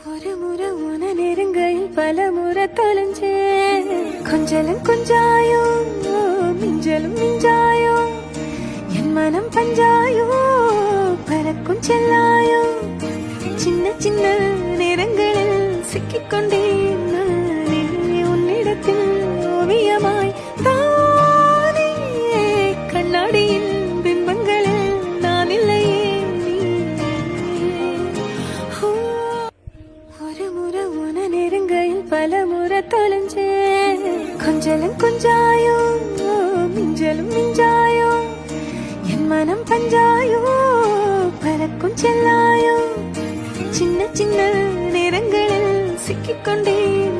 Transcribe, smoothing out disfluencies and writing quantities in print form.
ஒரு முறை உன நெருங்கையில் பல முறை தொலைஞ்சே கொஞ்சலும் கொஞ்சாயோ மிஞ்சலும் மிஞ்சாயோ என் மனம் பஞ்சாயோ பறக்கும் செல்லாயோ சின்ன சின்ன நேரங்களில் சிக்கிக்கொண்டேன் நானே உன்னிடத்தில் ஓவியமாய் தானே கண்ணாடியின் பிம்பங்களில் நான் இல்லையே ஒரு முறை உன நெருங்கையில் பல முறை தொலைஞ்சே கொஞ்சலும் கொஞ்சாயோ மிஞ்சலும் மிஞ்சாயோ என் மனம் பஞ்சாயோ பறக்கும் செல்லாயோ சின்ன சின்ன நேரங்களில் சிக்கிக்கொண்டேன்